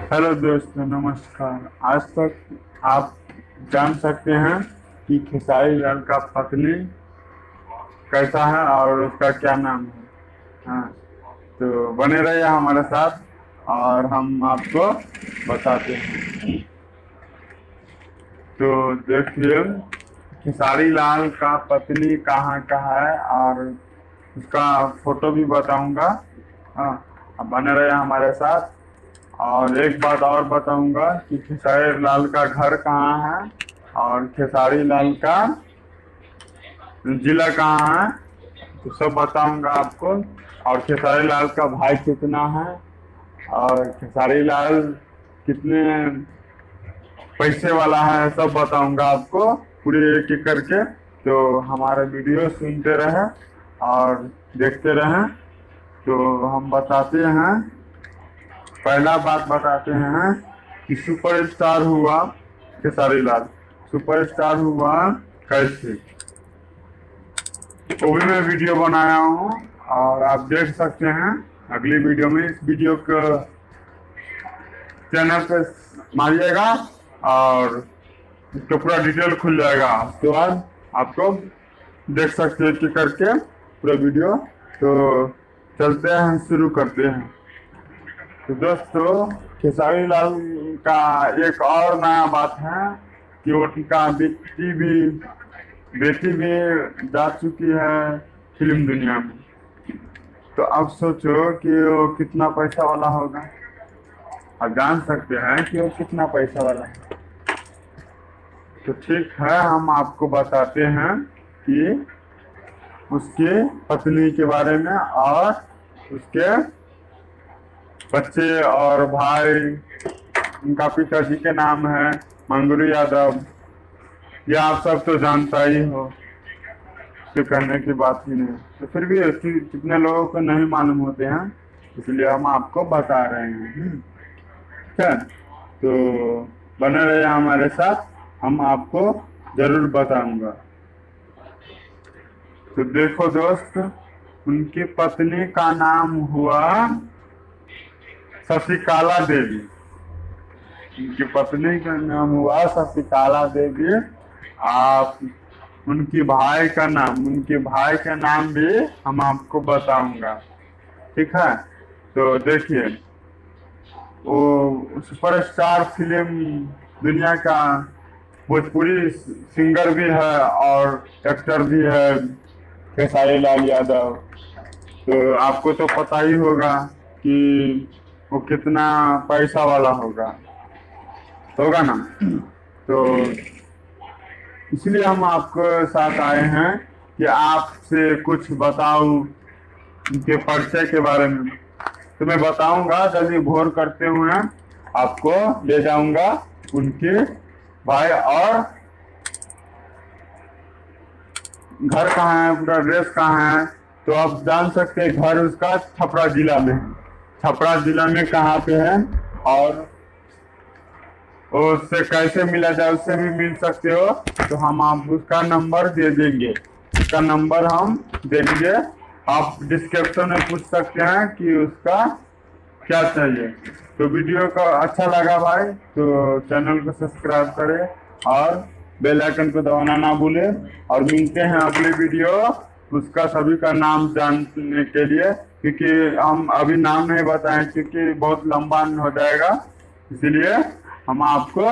Hello दोस्तों, नमस्कार। आज तक आप जान सकते हैं कि खेसारी लाल का पत्नी कैसा है और उसका क्या नाम है। हाँ, तो बने रहिए हमारे साथ और हम आपको बताते हैं। तो देखिए, खेसारी लाल का पत्नी कहाँ का है और उसका फोटो भी बताऊंगा। हाँ, अब बने रहिए हमारे साथ। और एक बात और बताऊंगा कि खेसारी लाल का घर कहाँ है और खेसारी लाल का जिला कहाँ है, तो सब बताऊंगा आपको। और खेसारी लाल का भाई कितना है और खेसारी लाल कितने पैसे वाला है, सब बताऊंगा आपको पूरे एक एक करके। तो हमारे वीडियो सुनते रहें और देखते रहें। तो हम बताते हैं, पहला बात बताते हैं कि सुपरस्टार हुआ खेसारी लाल। सुपरस्टार हुआ कैसे, वो भी मैं वीडियो बनाया हूँ और आप देख सकते हैं अगली वीडियो में। इस वीडियो को चैनल पे मारिएगा और इसका पूरा डिटेल खुल जाएगा। उसके बाद आपको देख सकते हैं कि करके पूरा वीडियो। तो चलते हैं, शुरू करते हैं। तो दोस्तों, खेसारी लाल का एक और नया बात है कि उनका बेटी भी जा चुकी है फिल्म दुनिया में। तो अब सोचो कि वो कितना पैसा वाला होगा। आप जान सकते हैं कि वो कितना पैसा वाला है। तो ठीक है, हम आपको बताते हैं कि उसके पत्नी के बारे में और उसके बच्चे और भाई। उनका पिताजी के नाम है मंगरू यादव। ये आप सब तो जानता ही हो, तो करने की बात ही नहीं। तो फिर भी कितने लोगों को नहीं मालूम होते हैं, इसलिए हम आपको बता रहे हैं। ठीक है, तो बने रहिए हमारे साथ, हम आपको जरूर बताऊंगा। तो देखो दोस्त, उनकी पत्नी का नाम हुआ शशिकला देवी। उनकी पत्नी का नाम हुआ शशिकला देवी। आप उनके भाई का नाम भी हम आपको बताऊंगा। ठीक है, तो देखिए, वो सुपरस्टार फिल्म दुनिया का भोजपुरी सिंगर भी है और एक्टर भी है खेसारी लाल यादव। तो आपको तो पता ही होगा कि वो कितना पैसा वाला होगा ना। तो इसलिए हम आपको साथ आए हैं कि आपसे कुछ बताओ उनके परिचय के बारे में। तो मैं बताऊंगा, जल्दी घोर करते हुए आपको ले जाऊंगा उनके भाई और घर कहाँ है, पूरा एड्रेस कहाँ है। तो आप जान सकते हैं घर उसका छपरा जिला में है। छपरा जिला में कहाँ पे है और उससे कैसे मिला जाए, उससे भी मिल सकते हो। तो हम आप उसका नंबर दे देंगे, उसका नंबर हम देंगे। आप डिस्क्रिप्शन में पूछ सकते हैं कि उसका क्या चाहिए। तो वीडियो का अच्छा लगा भाई तो चैनल को सब्सक्राइब करें और बेल आइकन को दबाना ना भूले। और मिलते हैं अगले वीडियो उसका सभी का नाम जानने के लिए, क्योंकि हम अभी नाम नहीं बताएं क्योंकि बहुत लंबा हो जाएगा। इसीलिए हम आपको